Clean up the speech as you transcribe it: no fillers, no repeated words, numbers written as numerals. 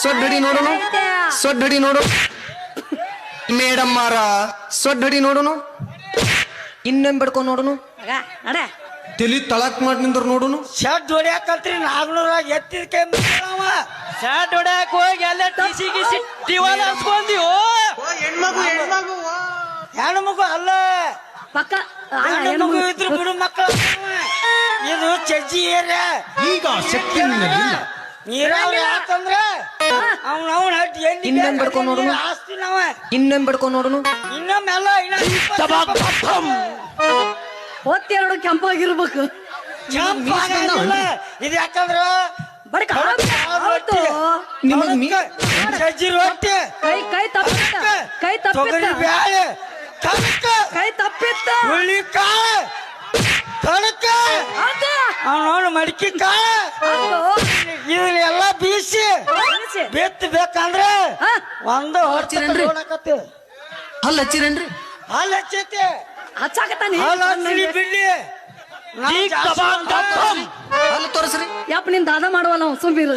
ಸೊಡ್ಡಡಿ ನೋಡುನು ಸೊಡ್ಡಡಿ ನೋಡು ಮೇಡಮ್ ಮಾರ ಸೊಡ್ಡಡಿ ನೋಡುನು ಇನ್ನೊಮ್ಮೆ ಬಿಡ್ಕೊಂಡು ನೋಡುನು ನಡ ತಲಿ ತಳಕ್ ಮಾಡಿ ನಿಂದ್ರ ನೋಡುನು ಶರ್ಟ್ ಹೊಡ್ಯಾಕಂತ್ರಿ ನಾಗ್ನೂರಾಗ ಎತ್ತಿದ ಕೈ ಅವ ಶಾಟ್ ಹೊಡ್ಯಾಕ ಹೋಗಿ ಎಲ್ಲ ಟಿಸಿ ಗಿಸಿ ಟಿವಾಲ ಹಚ್ಕೊಂದಿವು ಹೆಣ್ಣು ಮಗು ಅಲ್ಲ ಪಕ್ಕ ಹೆಣ್ಣು ಮಗು ಇದ್ರು ಬಿಡು ಮಕ್ಕಳು ಇದು ಚಜ್ಜಿ ಏರಿಯ ಈಗ ಶಕ್ತಿ ನಿನ್ನಲ್ಲಿಲ್ಲ ನೀರಾವರಿ ಯಾಕಂದ್ರ ಅವ್ನ ಹಟ್ಟಿ ಎಲ್ಲಿ ಇನ್ನೊಮ್ಮೆ ಬಿಡ್ಕೊಂಡು ನೋಡುನು ಆಸ್ತಿ ನಾವ ಇನ್ನೊಮ್ಮೆ ಬಿಡ್ಕೊಂಡು ನೋಡುನು ಇನ್ನೊಮ್ಮೆಲ್ಲ ಹೊತ್ತೆರಡು ಕೆಂಪಾಗಿರ್ಬೇಕು ಇದು ಯಾಕಂದ್ರ ಬರೀ ಹೌದು ನಿಮಗ್ ಮೀ ಸಜ್ಜಿ ರೊಟ್ಟಿ ಕೈ ಕೈ ತಪ್ಪಿತ್ತ ಕೈ ತೊಗರಿ ತಪ್ಪಿತ್ತ ಬ್ಯಾಳೆ ಕಣಕ ಕೈ ತಪ್ಪಿತ್ತ ಹುಳ್ಳಿ ಕಾಳು ಕಣಕ ಅದು ಅವನವನು ಮಡಿಕೆ ಕಾಳು ಇದನ್ನೆಲ್ಲ ಬೀಸಿ ಬಿತ್ತು ಬೇಕಂದ್ರೆ ಒಂದು ಹಚ್ಚಿರೇನ್ರಿ? ಹಲ್ಲ ಹಚ್ಚಿರೇನ್ರಿ ಹಾಲು ಹಚ್ಚೈತಿ ಹಚ್ಚಾಕತ್ತಾನಿ ಹಾಲು ಹಚ್ಚಿ ಬಿಡ್ಲಿ ಹಲ್ಲ ತೋರಿಸ್ರಿ ಯಪ್ಪ ನಿನ್ ದಾದ ಮಾಡುವಲ್ಲ ಸುಮ್ಮೀರು